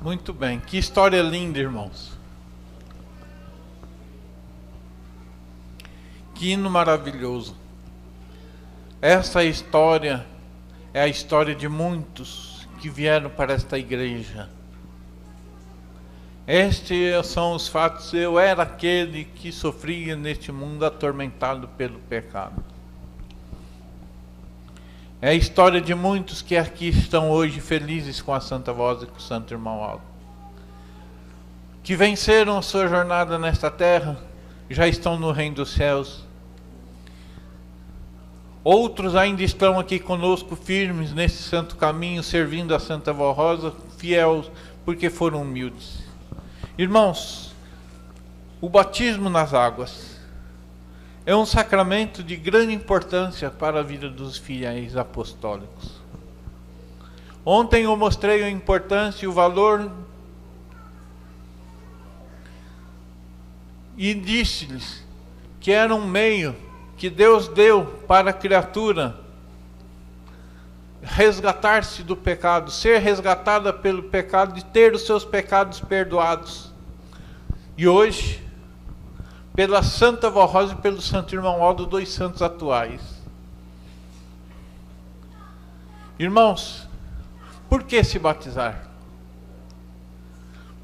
Muito bem, que história linda, irmãos. Que hino maravilhoso. Essa história é a história de muitos que vieram para esta igreja. Estes são os fatos. Eu era aquele que sofria neste mundo atormentado pelo pecado. É a história de muitos que aqui estão hoje felizes com a Santa Voz e com o Santo Irmão Aldo, que venceram a sua jornada nesta terra, já estão no reino dos céus. Outros ainda estão aqui conosco firmes nesse santo caminho, servindo a Santa Voz Rosa, fiéis porque foram humildes. Irmãos, o batismo nas águas é um sacramento de grande importância para a vida dos fiéis apostólicos. Ontem eu mostrei a importância e o valor e disse-lhes que era um meio que Deus deu para a criatura resgatar-se do pecado, ser resgatada pelo pecado e ter os seus pecados perdoados. E hoje, pela Santa Voz Rosa e pelo Santo Irmão Aldo, dois santos atuais. Irmãos, por que se batizar?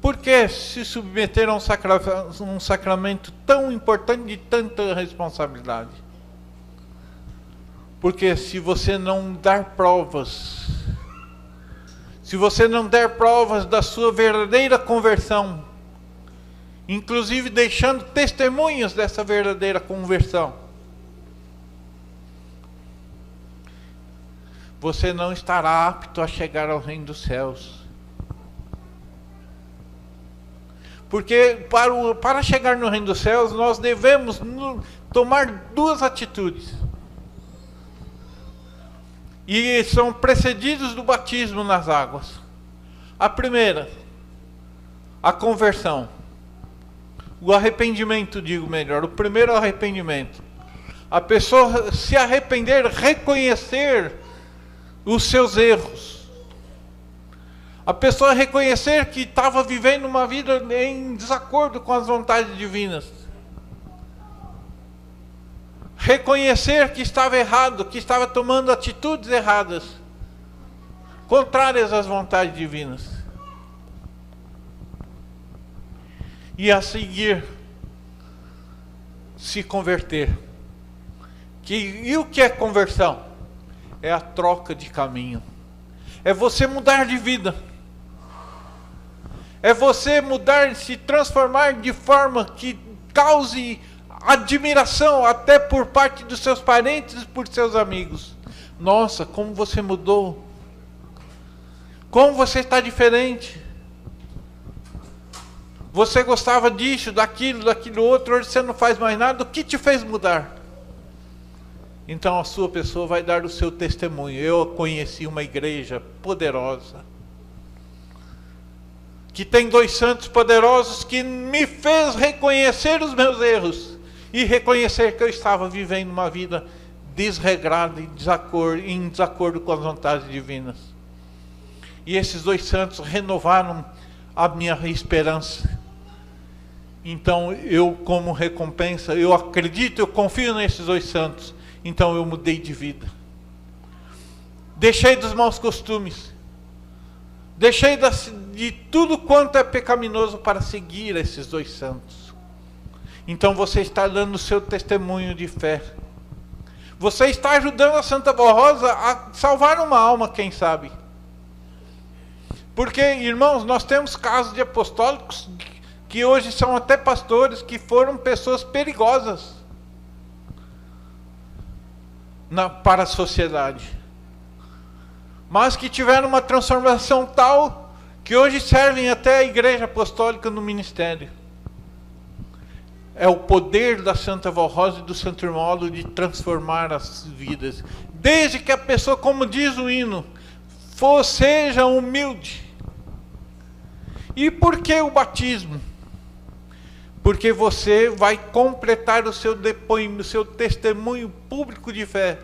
Por que se submeter a um sacramento tão importante de tanta responsabilidade? Porque se você não dar provas, se você não der provas da sua verdadeira conversão, inclusive deixando testemunhas dessa verdadeira conversão, você não estará apto a chegar ao reino dos céus. Porque para chegar no reino dos céus, nós devemos tomar duas atitudes. E são precedidos do batismo nas águas. A primeira, a conversão. O arrependimento, digo melhor. O primeiro é o arrependimento. A pessoa se arrepender, reconhecer os seus erros. A pessoa reconhecer que estava vivendo uma vida em desacordo com as vontades divinas. Reconhecer que estava errado, que estava tomando atitudes erradas, contrárias às vontades divinas. E a seguir, se converter. E o que é conversão? É a troca de caminho. É você mudar de vida. É você mudar, se transformar de forma que cause admiração até por parte dos seus parentes e por seus amigos. Nossa, como você mudou. Como você está diferente. Você gostava disso, daquilo outro, hoje você não faz mais nada. O que te fez mudar? Então a sua pessoa vai dar o seu testemunho. Eu conheci uma igreja poderosa, que tem dois santos poderosos, que me fez reconhecer os meus erros e reconhecer que eu estava vivendo uma vida desregrada e em desacordo com as vontades divinas. E esses dois santos renovaram a minha esperança. Então eu, como recompensa, eu acredito, eu confio nesses dois santos. Então eu mudei de vida. Deixei dos maus costumes. Deixei de tudo quanto é pecaminoso para seguir esses dois santos. Então você está dando o seu testemunho de fé. Você está ajudando a Santa Voz Rosa a salvar uma alma, quem sabe. Porque, irmãos, nós temos casos de apostólicos que hoje são até pastores, que foram pessoas perigosas para a sociedade, mas que tiveram uma transformação tal que hoje servem até a igreja apostólica no ministério. É o poder da Santa Voz Rosa e do Santo Irmão Aldo de transformar as vidas, desde que a pessoa, como diz o hino, seja humilde. E por que o batismo? Porque você vai completar o seu depoimento, o seu testemunho público de fé,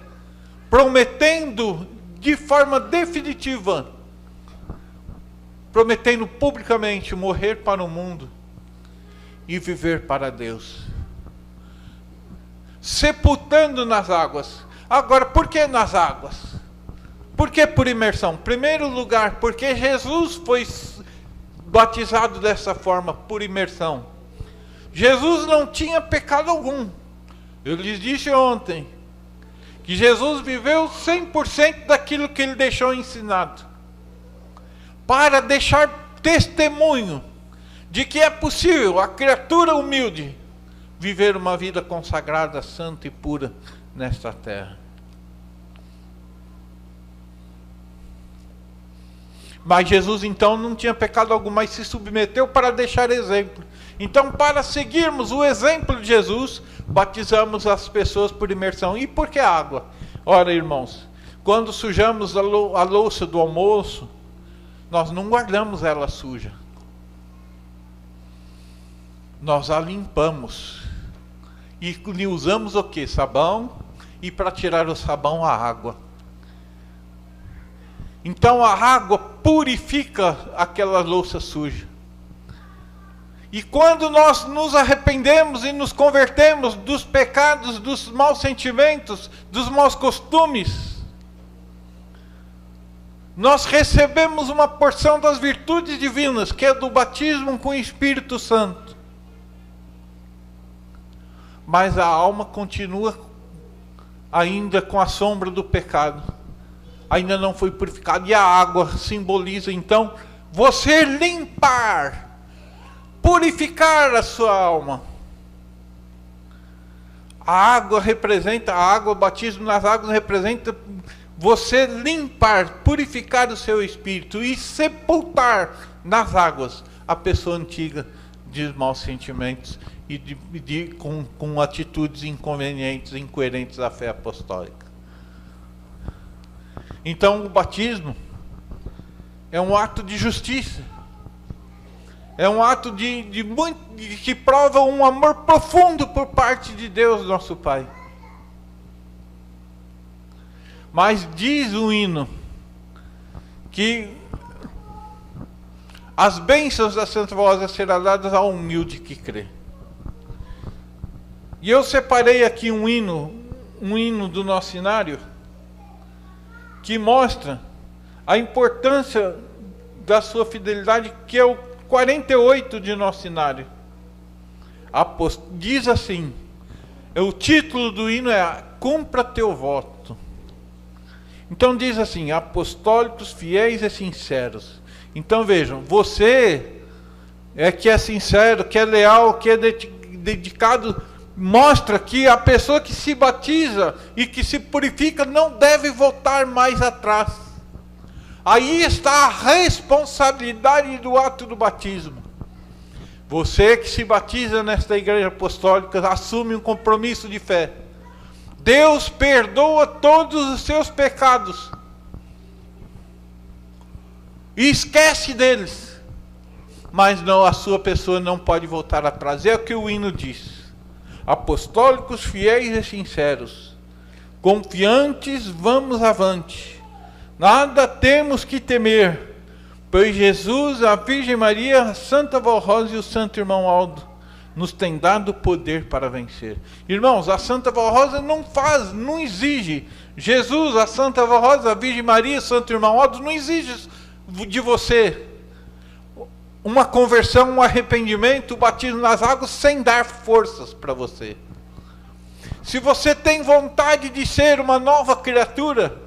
prometendo de forma definitiva prometendo publicamente morrer para o mundo e viver para Deus. Sepultando nas águas. Agora, por que nas águas? Por que por imersão? Primeiro lugar, porque Jesus foi batizado dessa forma, por imersão. Jesus não tinha pecado algum. Eu lhes disse ontem que Jesus viveu 100% daquilo que ele deixou ensinado, para deixar testemunho de que é possível a criatura humilde viver uma vida consagrada, santa e pura nesta terra. Mas Jesus então não tinha pecado algum, mas se submeteu para deixar exemplo. Então, para seguirmos o exemplo de Jesus, batizamos as pessoas por imersão. E por que água? Ora, irmãos, quando sujamos a louça do almoço, nós não guardamos ela suja. Nós a limpamos. E usamos o que? Sabão. E para tirar o sabão, a água. Então a água purifica aquela louça suja. E quando nós nos arrependemos e nos convertemos dos pecados, dos maus sentimentos, dos maus costumes, nós recebemos uma porção das virtudes divinas, que é do batismo com o Espírito Santo. Mas a alma continua ainda com a sombra do pecado. Ainda não foi purificado. E a água simboliza, então, você limpar, purificar a sua alma. A água representa, o batismo nas águas representa você limpar, purificar o seu espírito e sepultar nas águas a pessoa antiga de maus sentimentos e com atitudes inconvenientes, incoerentes à fé apostólica. Então o batismo é um ato de justiça, é um ato que prova um amor profundo por parte de Deus, nosso Pai. Mas diz o hino que as bênçãos da Santa Rosa serão dadas ao humilde que crê. E eu separei aqui um hino do nosso cenário, que mostra a importância da sua fidelidade, que é o 48 de nosso cenário. Diz assim, o título do hino é Cumpra Teu Voto. Então diz assim, apostólicos, fiéis e sinceros. Então vejam, você que é sincero, que é leal, que é dedicado, mostra que a pessoa que se batiza e que se purifica não deve voltar mais atrás. Aí está a responsabilidade do ato do batismo. Você que se batiza nesta igreja apostólica, assume um compromisso de fé. Deus perdoa todos os seus pecados e esquece deles, mas não, a sua pessoa não pode voltar atrás. É o que o hino diz. Apostólicos, fiéis e sinceros, confiantes, vamos avante, nada temos que temer, pois Jesus, a Virgem Maria, a Santa Vó Rosa e o Santo Irmão Aldo nos têm dado poder para vencer. Irmãos, a Santa Vó Rosa não exige. Jesus, a Santa Vó Rosa, a Virgem Maria, o Santo Irmão Aldo não exige de você uma conversão, um arrependimento, o batismo nas águas, sem dar forças para você. Se você tem vontade de ser uma nova criatura,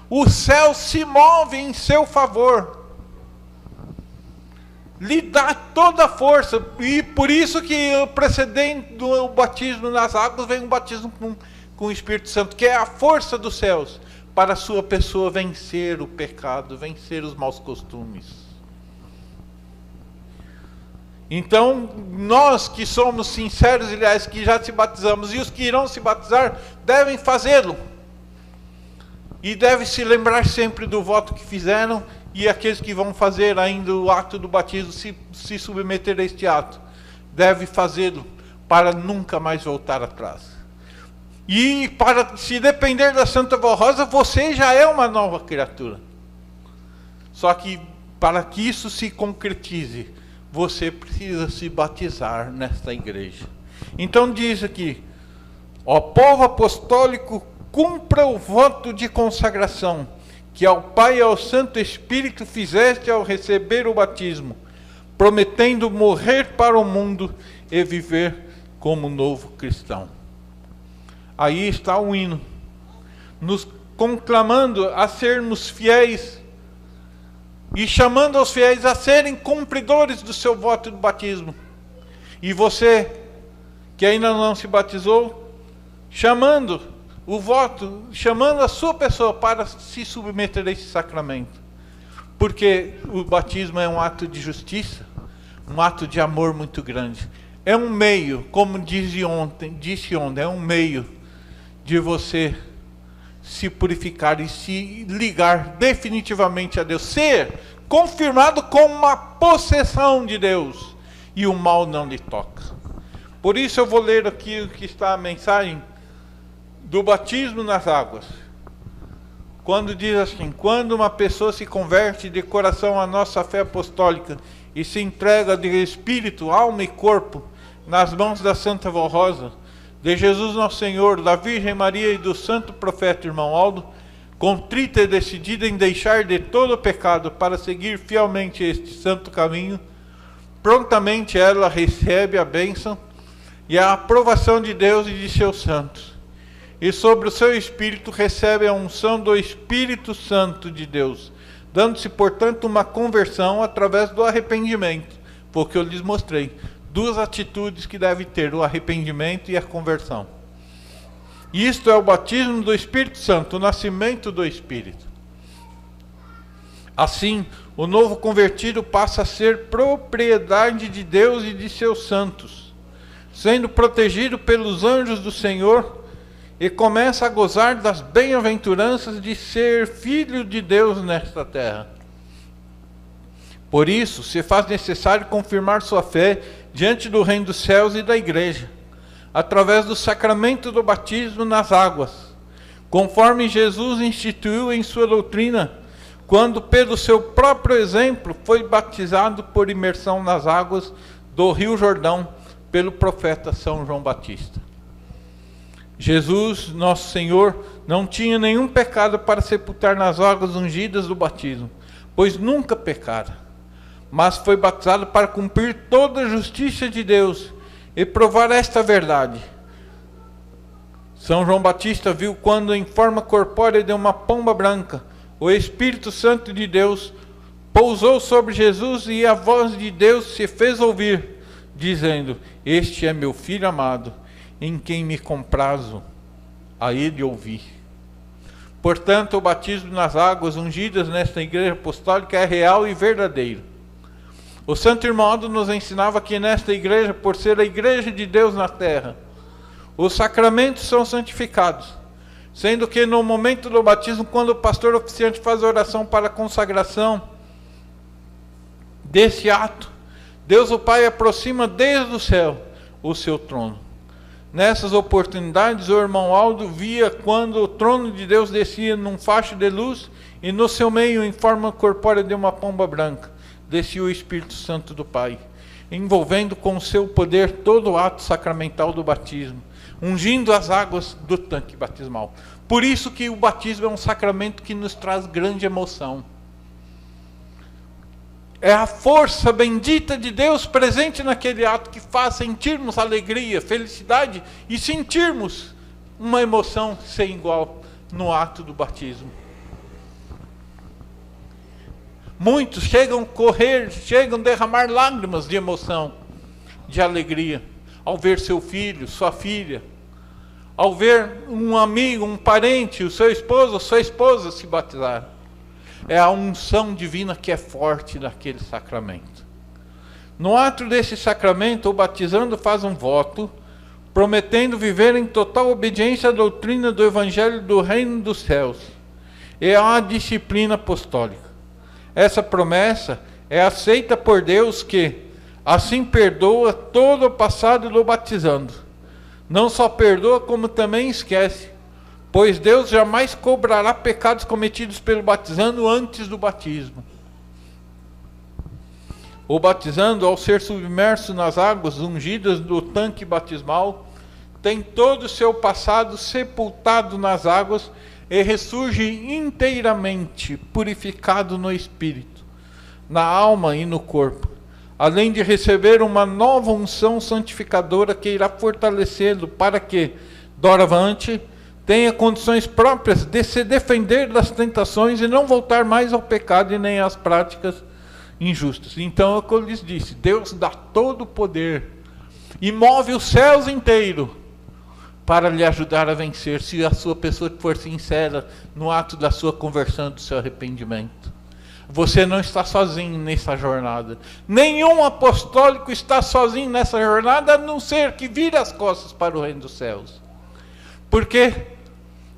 o céu se move em seu favor, lhe dá toda a força. E por isso que o precedente do batismo nas águas vem um batismo com o Espírito Santo, que é a força dos céus para a sua pessoa vencer o pecado, vencer os maus costumes. Então, nós que somos sinceros e leais, que já se batizamos, e os que irão se batizar, devem fazê-lo. E devem se lembrar sempre do voto que fizeram, e aqueles que vão fazer ainda o ato do batismo, se submeter a este ato, devem fazê-lo para nunca mais voltar atrás. E para se depender da Santa Vó Rosa, você já é uma nova criatura. Só que para que isso se concretize, você precisa se batizar nesta igreja. Então diz aqui: ó povo apostólico, cumpra o voto de consagração que ao Pai e ao Santo Espírito fizeste ao receber o batismo, prometendo morrer para o mundo e viver como novo cristão. Aí está o hino, nos conclamando a sermos fiéis e chamando os fiéis a serem cumpridores do seu voto de batismo. E você que ainda não se batizou, chamando o voto, chamando a sua pessoa para se submeter a esse sacramento. Porque o batismo é um ato de justiça, um ato de amor muito grande. É um meio, como disse ontem, é um meio de você se purificar e se ligar definitivamente a Deus, ser confirmado com uma possessão de Deus, e o mal não lhe toca. Por isso eu vou ler aqui o que está a mensagem do batismo nas águas. Quando diz assim: quando uma pessoa se converte de coração à nossa fé apostólica e se entrega de espírito, alma e corpo nas mãos da Santa Vó Rosa, de Jesus Nosso Senhor, da Virgem Maria e do Santo Profeta Irmão Aldo, contrita e decidida em deixar de todo o pecado para seguir fielmente este santo caminho, prontamente ela recebe a bênção e a aprovação de Deus e de seus santos. E sobre o seu espírito recebe a unção do Espírito Santo de Deus, dando-se, portanto, uma conversão através do arrependimento. Foi o que eu lhes mostrei. Duas atitudes que deve ter: o arrependimento e a conversão. Isto é o batismo do Espírito Santo, o nascimento do Espírito. Assim, o novo convertido passa a ser propriedade de Deus e de seus santos, sendo protegido pelos anjos do Senhor, e começa a gozar das bem-aventuranças de ser filho de Deus nesta terra. Por isso, se faz necessário confirmar sua fé diante do reino dos céus e da igreja, através do sacramento do batismo nas águas, conforme Jesus instituiu em sua doutrina, quando pelo seu próprio exemplo foi batizado por imersão nas águas do Rio Jordão pelo profeta São João Batista. Jesus, nosso Senhor, não tinha nenhum pecado para sepultar nas águas ungidas do batismo, pois nunca pecara, mas foi batizado para cumprir toda a justiça de Deus e provar esta verdade. São João Batista viu quando, em forma corpórea de uma pomba branca, o Espírito Santo de Deus pousou sobre Jesus, e a voz de Deus se fez ouvir, dizendo: este é meu Filho amado, em quem me comprazo a ele ouvir. Portanto, o batismo nas águas ungidas nesta igreja apostólica é real e verdadeiro. O Santo Irmão Aldo nos ensinava que nesta igreja, por ser a igreja de Deus na terra, os sacramentos são santificados, sendo que no momento do batismo, quando o pastor oficiante faz a oração para a consagração desse ato, Deus o Pai aproxima desde o céu o seu trono. Nessas oportunidades, o irmão Aldo via quando o trono de Deus descia num facho de luz, e no seu meio, em forma corpórea de uma pomba branca, descia o Espírito Santo do Pai, envolvendo com o seu poder todo o ato sacramental do batismo, ungindo as águas do tanque batismal. Por isso que o batismo é um sacramento que nos traz grande emoção. É a força bendita de Deus presente naquele ato que faz sentirmos alegria, felicidade e sentirmos uma emoção sem igual no ato do batismo. Muitos chegam a correr, chegam a derramar lágrimas de emoção, de alegria, ao ver seu filho, sua filha, ao ver um amigo, um parente, o seu esposo, sua esposa se batizar. É a unção divina que é forte naquele sacramento. No ato desse sacramento, o batizando faz um voto, prometendo viver em total obediência à doutrina do Evangelho do Reino dos Céus e à disciplina apostólica. Essa promessa é aceita por Deus, que assim perdoa todo o passado do batizando. Não só perdoa, como também esquece, pois Deus jamais cobrará pecados cometidos pelo batizando antes do batismo. O batizando, ao ser submerso nas águas ungidas do tanque batismal, tem todo o seu passado sepultado nas águas e ressurge inteiramente purificado no espírito, na alma e no corpo, além de receber uma nova unção santificadora que irá fortalecê-lo para que, doravante, tenha condições próprias de se defender das tentações e não voltar mais ao pecado e nem às práticas injustas. Então é o que eu lhes disse, Deus dá todo o poder e move os céus inteiros para lhe ajudar a vencer, se a sua pessoa for sincera no ato da sua conversão, do seu arrependimento. Você não está sozinho nessa jornada. Nenhum apostólico está sozinho nessa jornada, a não ser que vire as costas para o reino dos céus. Porque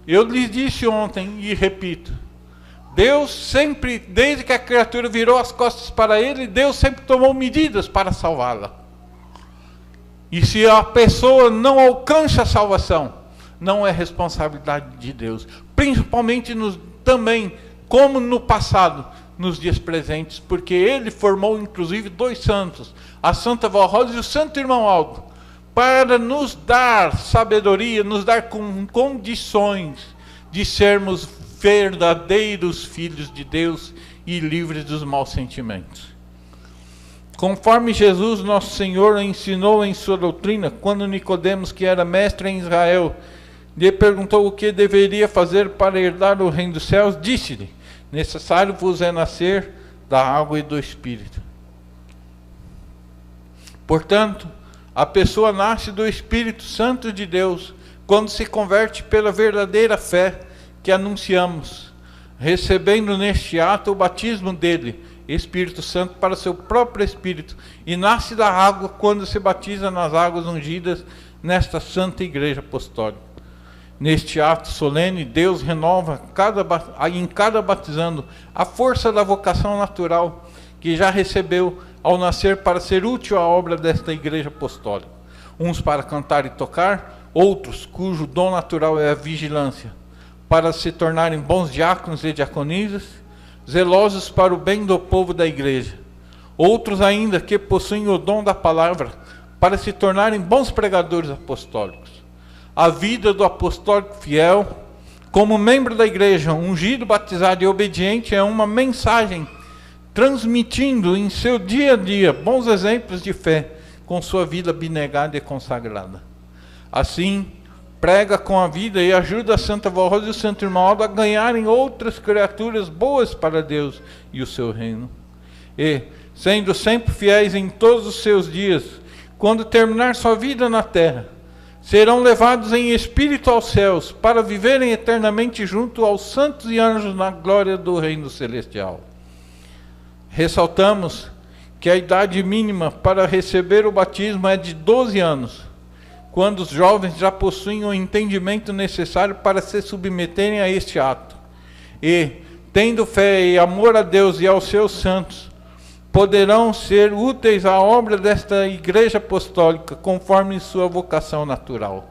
eu lhes disse ontem e repito, Deus sempre, desde que a criatura virou as costas para ele, Deus sempre tomou medidas para salvá-la. E se a pessoa não alcança a salvação, não é responsabilidade de Deus. Principalmente também, como no passado, nos dias presentes, porque ele formou inclusive 2 santos, a Santa Vó Rosa e o Santo Irmão Aldo, para nos dar sabedoria, nos dar condições de sermos verdadeiros filhos de Deus e livres dos maus sentimentos. Conforme Jesus, nosso Senhor, ensinou em sua doutrina, quando Nicodemos, que era mestre em Israel, lhe perguntou o que deveria fazer para herdar o reino dos céus, disse-lhe: necessário vos é nascer da água e do Espírito. Portanto, a pessoa nasce do Espírito Santo de Deus quando se converte pela verdadeira fé que anunciamos, recebendo neste ato o batismo dele, Espírito Santo, para seu próprio Espírito, e nasce da água quando se batiza nas águas ungidas nesta Santa Igreja Apostólica. Neste ato solene, Deus renova em cada batizando a força da vocação natural que já recebeu ao nascer para ser útil à obra desta Igreja Apostólica. Uns para cantar e tocar, outros cujo dom natural é a vigilância, para se tornarem bons diáconos e diaconisas, zelosos para o bem do povo da igreja. Outros ainda que possuem o dom da palavra, para se tornarem bons pregadores apostólicos. A vida do apostólico fiel, como membro da igreja, ungido, batizado e obediente, é uma mensagem, transmitindo em seu dia a dia bons exemplos de fé, com sua vida abnegada e consagrada. Assim, prega com a vida e ajuda a Santa Vó Rosa e o Santo Irmão Aldo a ganharem outras criaturas boas para Deus e o seu reino. E, sendo sempre fiéis em todos os seus dias, quando terminar sua vida na terra, serão levados em espírito aos céus, para viverem eternamente junto aos santos e anjos na glória do reino celestial. Ressaltamos que a idade mínima para receber o batismo é de 12 anos, quando os jovens já possuem o entendimento necessário para se submeterem a este ato. E, tendo fé e amor a Deus e aos seus santos, poderão ser úteis à obra desta Igreja Apostólica, conforme sua vocação natural.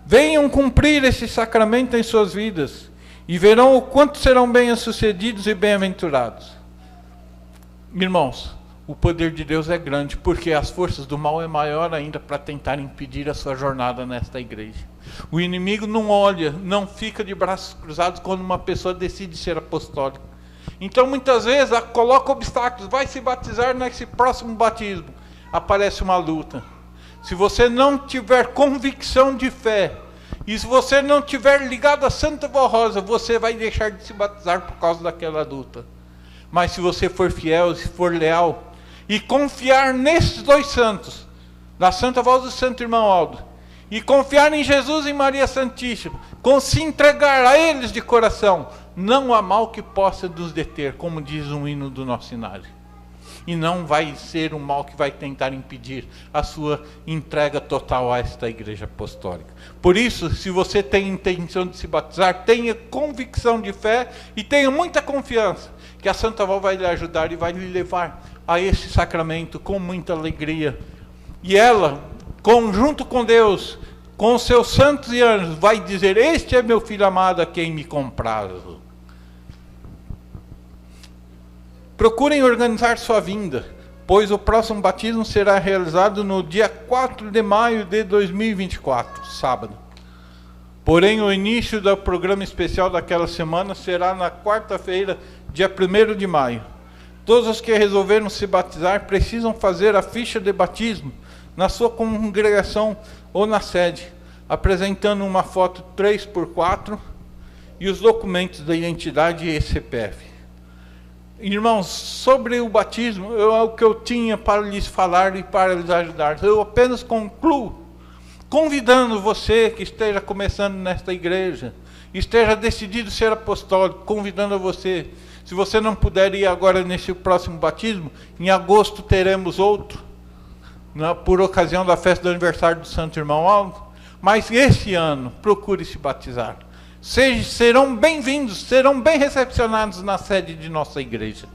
Venham cumprir esse sacramento em suas vidas, e verão o quanto serão bem-sucedidos e bem-aventurados. Irmãos, o poder de Deus é grande, porque as forças do mal é maior ainda para tentar impedir a sua jornada nesta igreja. O inimigo não olha, não fica de braços cruzados quando uma pessoa decide ser apostólica. Então muitas vezes coloca obstáculos, vai se batizar nesse próximo batismo, aparece uma luta. Se você não tiver convicção de fé, e se você não tiver ligado a Santa Vó Rosa, você vai deixar de se batizar por causa daquela luta. Mas se você for fiel, se for leal, e confiar nesses 2 santos, da Santa Vó e do Santo Irmão Aldo, e confiar em Jesus e Maria Santíssima, com se entregar a eles de coração, não há mal que possa nos deter, como diz um hino do nosso cenário. E não vai ser um mal que vai tentar impedir a sua entrega total a esta Igreja Apostólica. Por isso, se você tem intenção de se batizar, tenha convicção de fé e tenha muita confiança que a Santa Vó vai lhe ajudar e vai lhe levar a esse sacramento com muita alegria. E ela, conjunto com Deus, com seus santos e anjos, vai dizer: este é meu filho amado a quem me comprazo. Procurem organizar sua vinda, pois o próximo batismo será realizado no dia 4 de maio de 2024, sábado. Porém, o início do programa especial daquela semana será na quarta-feira, dia 1º de maio. Todos os que resolveram se batizar precisam fazer a ficha de batismo na sua congregação ou na sede, apresentando uma foto 3x4 e os documentos da identidade e CPF. Irmãos, sobre o batismo, é o que eu tinha para lhes falar e para lhes ajudar. Eu apenas concluo convidando você que esteja começando nesta igreja, esteja decidido ser apostólico, convidando você. Se você não puder ir agora nesse próximo batismo, em agosto teremos outro, por ocasião da festa do aniversário do Santo Irmão Aldo. Mas esse ano, procure se batizar. Serão bem-vindos, serão bem recepcionados na sede de nossa igreja.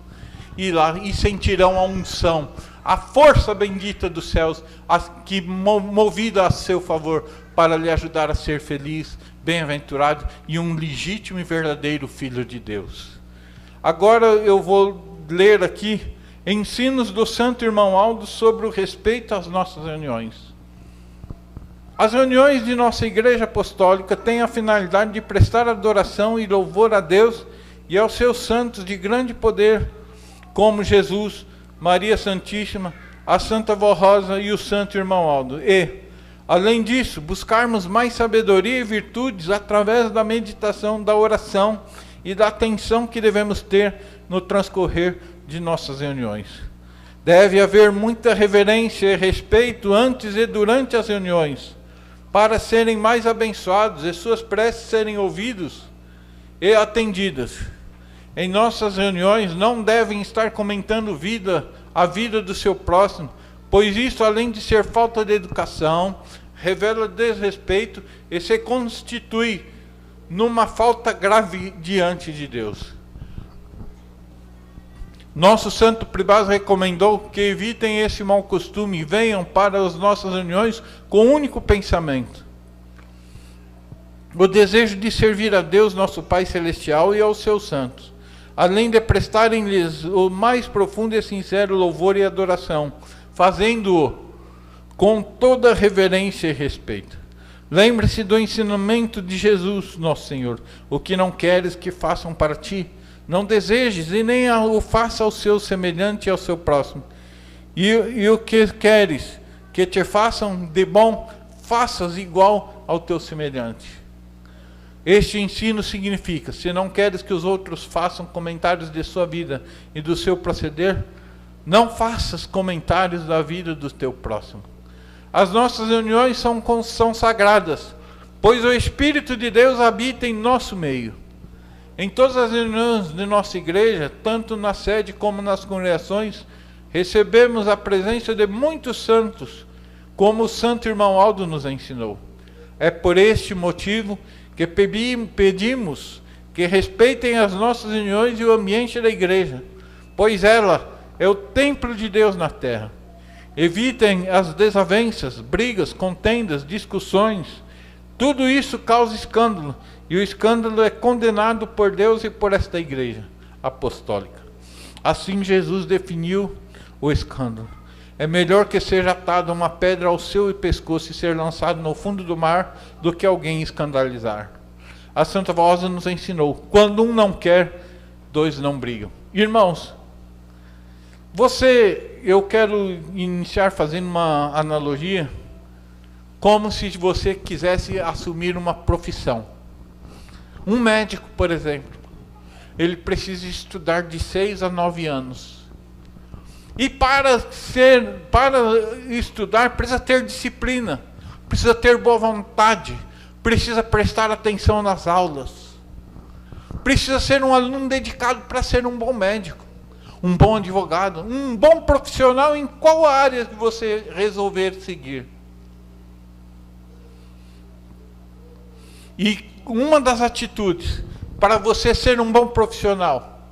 E lá sentirão a unção, a força bendita dos céus, que movida a seu favor para lhe ajudar a ser feliz, bem-aventurado e um legítimo e verdadeiro filho de Deus. Agora eu vou ler aqui ensinos do Santo Irmão Aldo sobre o respeito às nossas reuniões. As reuniões de nossa Igreja Apostólica têm a finalidade de prestar adoração e louvor a Deus e aos seus santos de grande poder, como Jesus, Maria Santíssima, a Santa Vó Rosa e o Santo Irmão Aldo. E, além disso, buscarmos mais sabedoria e virtudes através da meditação, da oração e da atenção que devemos ter no transcorrer de nossas reuniões. Deve haver muita reverência e respeito antes e durante as reuniões, para serem mais abençoados e suas preces serem ouvidas e atendidas. Em nossas reuniões não devem estar comentando a vida do seu próximo, pois isso, além de ser falta de educação, revela desrespeito e se constitui numa falta grave diante de Deus. Nosso santo privado recomendou que evitem esse mau costume e venham para as nossas reuniões com um único pensamento: o desejo de servir a Deus, nosso Pai Celestial, e aos seus santos, além de prestarem-lhes o mais profundo e sincero louvor e adoração, fazendo-o com toda reverência e respeito. Lembre-se do ensinamento de Jesus, nosso Senhor: o que não queres que façam para ti, não desejes, e nem o faça ao seu semelhante e ao seu próximo. E o que queres que te façam de bom, faças igual ao teu semelhante. Este ensino significa: se não queres que os outros façam comentários de sua vida e do seu proceder, não faças comentários da vida do teu próximo. As nossas reuniões são sagradas, pois o Espírito de Deus habita em nosso meio. Em todas as reuniões de nossa igreja, tanto na sede como nas congregações, recebemos a presença de muitos santos, como o Santo Irmão Aldo nos ensinou. É por este motivo que pedimos que respeitem as nossas reuniões e o ambiente da igreja, pois ela é o templo de Deus na terra. Evitem as desavenças, brigas, contendas, discussões. Tudo isso causa escândalo, e o escândalo é condenado por Deus e por esta igreja apostólica. Assim Jesus definiu o escândalo: é melhor que seja atada uma pedra ao seu pescoço e ser lançado no fundo do mar, do que alguém escandalizar. A Santa Rosa nos ensinou: quando um não quer, dois não brigam. Irmãos, eu quero iniciar fazendo uma analogia, como se você quisesse assumir uma profissão. Um médico, por exemplo, ele precisa estudar de 6 a 9 anos. E para estudar, precisa ter disciplina, precisa ter boa vontade, precisa prestar atenção nas aulas, precisa ser um aluno dedicado para ser um bom médico, um bom advogado, um bom profissional em qual área que você resolver seguir. E uma das atitudes para você ser um bom profissional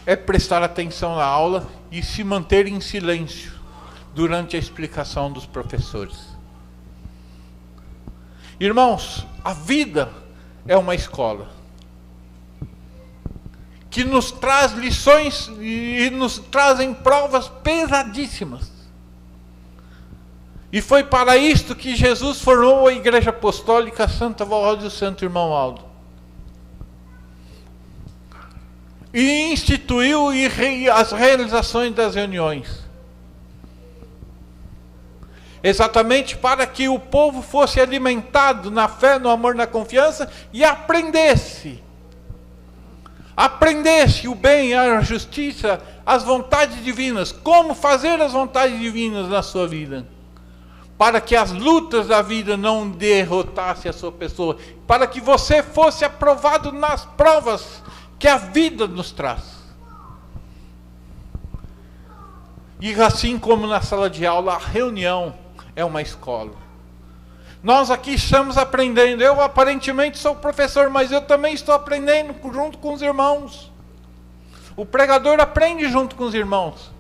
é prestar atenção na aula e se manter em silêncio durante a explicação dos professores. Irmãos, a vida é uma escola que nos traz lições e nos trazem provas pesadíssimas. E foi para isto que Jesus formou a Igreja Apostólica Santa Avó Rosa e o Santo Irmão Aldo. E instituiu as realizações das reuniões. Exatamente para que o povo fosse alimentado na fé, no amor, na confiança e aprendesse o bem, a justiça, as vontades divinas, como fazer as vontades divinas na sua vida, para que as lutas da vida não derrotassem a sua pessoa, para que você fosse aprovado nas provas que a vida nos traz. E assim como na sala de aula, a reunião é uma escola. Nós aqui estamos aprendendo. Eu aparentemente sou professor, mas eu também estou aprendendo junto com os irmãos. O pregador aprende junto com os irmãos.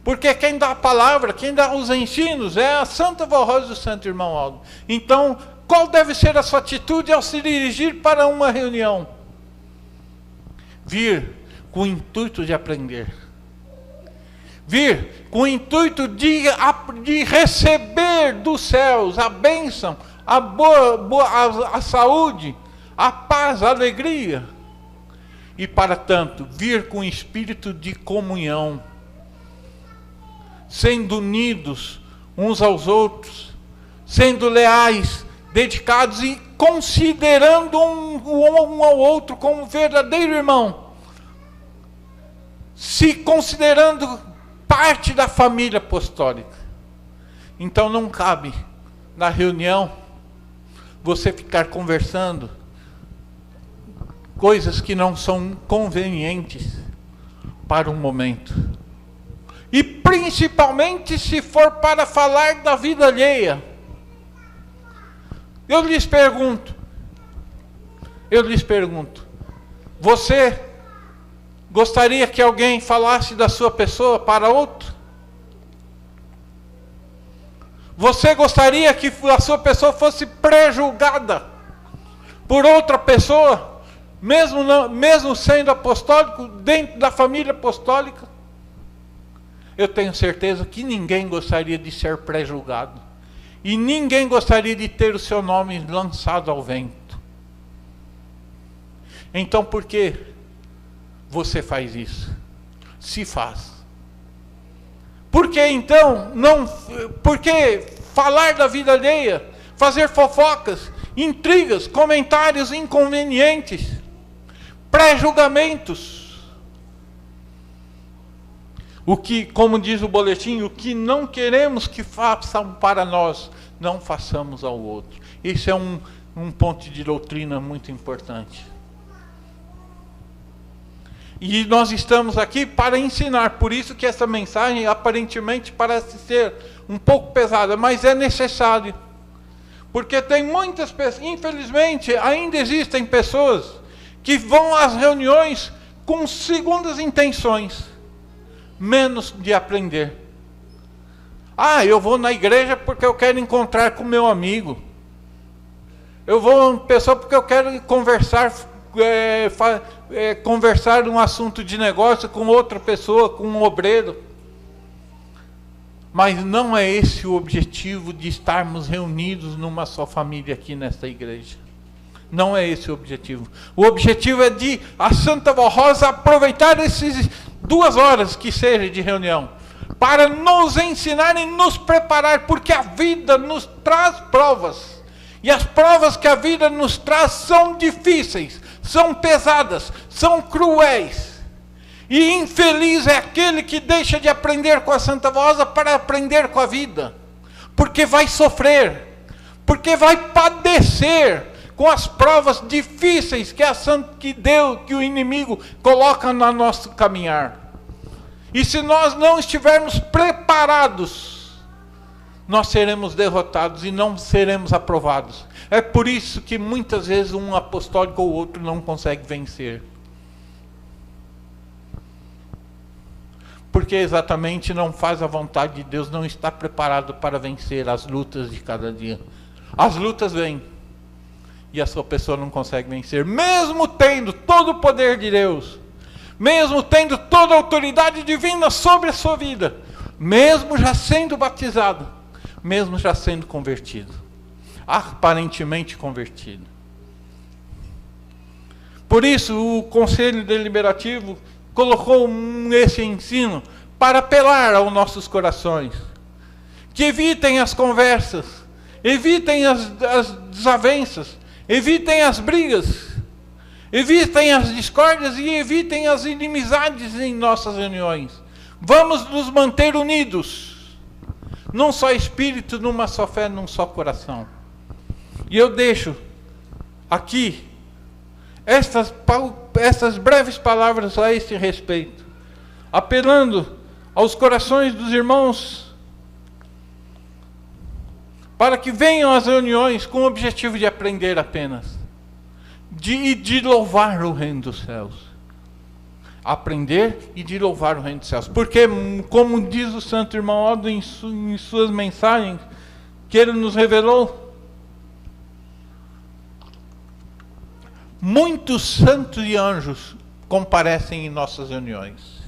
Porque quem dá a palavra, quem dá os ensinos é a Santa Avó Rosa e o Santo Irmão Aldo. Então, qual deve ser a sua atitude ao se dirigir para uma reunião? Vir com o intuito de aprender. Vir com o intuito de receber dos céus a bênção, a saúde, a paz, a alegria. E para tanto, vir com espírito de comunhão, sendo unidos uns aos outros, sendo leais, dedicados e considerando um ao outro como verdadeiro irmão, se considerando parte da família apostólica. Então não cabe na reunião você ficar conversando coisas que não são convenientes para um momento. E principalmente se for para falar da vida alheia. Eu lhes pergunto, você gostaria que alguém falasse da sua pessoa para outro? Você gostaria que a sua pessoa fosse prejulgada por outra pessoa, mesmo sendo apostólico, dentro da família apostólica? Eu tenho certeza que ninguém gostaria de ser prejulgado. E ninguém gostaria de ter o seu nome lançado ao vento. Então por que você faz isso? Se faz. Por que então por que falar da vida alheia, fazer fofocas, intrigas, comentários inconvenientes, pré-julgamentos? O que, como diz o boletim, o que não queremos que façam para nós, não façamos ao outro. Isso é um ponto de doutrina muito importante. E nós estamos aqui para ensinar, por isso que essa mensagem aparentemente parece ser um pouco pesada, mas é necessário. Porque tem muitas pessoas, infelizmente, ainda existem pessoas que vão às reuniões com segundas intenções, menos de aprender. Eu vou na igreja porque eu quero encontrar com meu amigo. Eu vou uma pessoa porque eu quero conversar um assunto de negócio com outra pessoa, com um obreiro. Mas não é esse o objetivo de estarmos reunidos numa só família aqui nesta igreja. Não é esse o objetivo. O objetivo é de a Santa Avó Rosa aproveitar esses 2 horas que seja de reunião para nos ensinar e nos preparar, porque a vida nos traz provas. E as provas que a vida nos traz são difíceis, são pesadas, são cruéis. E infeliz é aquele que deixa de aprender com a Santa Avó Rosa para aprender com a vida. Porque vai sofrer, porque vai padecer com as provas difíceis que o inimigo coloca no nosso caminhar. E se nós não estivermos preparados, nós seremos derrotados e não seremos aprovados. É por isso que muitas vezes um apostólico ou outro não consegue vencer. Porque exatamente não faz a vontade de Deus, não está preparado para vencer as lutas de cada dia. As lutas vêm e a sua pessoa não consegue vencer, mesmo tendo todo o poder de Deus, mesmo tendo toda a autoridade divina sobre a sua vida, mesmo já sendo batizado, mesmo já sendo convertido, aparentemente convertido. Por isso, o Conselho Deliberativo colocou esse ensino para apelar aos nossos corações, que evitem as conversas, evitem as desavenças, evitem as brigas, evitem as discórdias e evitem as inimizades em nossas reuniões. Vamos nos manter unidos, num só espírito, numa só fé, num só coração. E eu deixo aqui estas breves palavras a esse respeito, apelando aos corações dos irmãos para que venham às reuniões com o objetivo de aprender apenas, de louvar o reino dos céus. Aprender e de louvar o reino dos céus. Porque, como diz o santo irmão Aldo em suas mensagens, que ele nos revelou, muitos santos e anjos comparecem em nossas reuniões.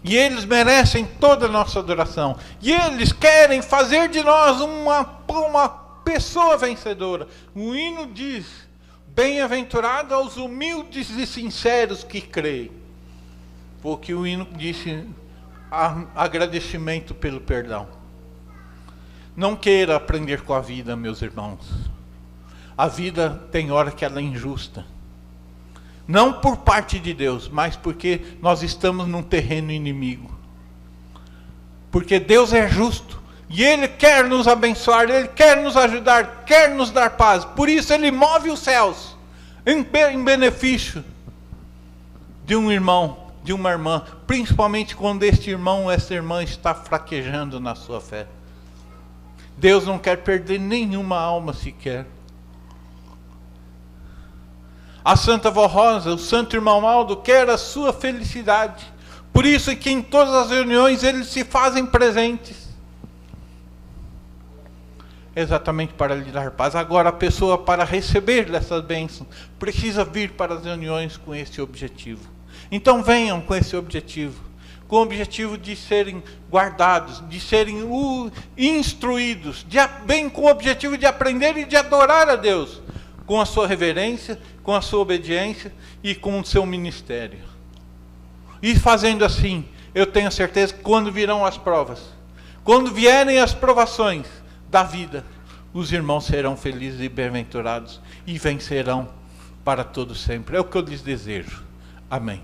E eles merecem toda a nossa adoração. E eles querem fazer de nós uma pessoa vencedora. O hino diz: bem-aventurado aos humildes e sinceros que creem. Porque o hino disse agradecimento pelo perdão. Não queira aprender com a vida, meus irmãos. A vida tem hora que ela é injusta. Não por parte de Deus, mas porque nós estamos num terreno inimigo. Porque Deus é justo. E Ele quer nos abençoar, Ele quer nos ajudar, quer nos dar paz. Por isso Ele move os céus em benefício de um irmão, de uma irmã. Principalmente quando este irmão ou esta irmã está fraquejando na sua fé. Deus não quer perder nenhuma alma sequer. A Santa Vó Rosa, o Santo Irmão Aldo, quer a sua felicidade. Por isso é que em todas as reuniões eles se fazem presentes. Exatamente para lhe dar paz. Agora a pessoa, para receber dessas bênçãos, precisa vir para as reuniões com esse objetivo. Então venham com esse objetivo. Com o objetivo de serem guardados, de serem instruídos, bem com o objetivo de aprender e de adorar a Deus. Com a sua reverência, com a sua obediência e com o seu ministério. E fazendo assim, eu tenho certeza que quando virão as provas, quando vierem as provações da vida, os irmãos serão felizes e bem-aventurados e vencerão para todo sempre. É o que eu lhes desejo. Amém.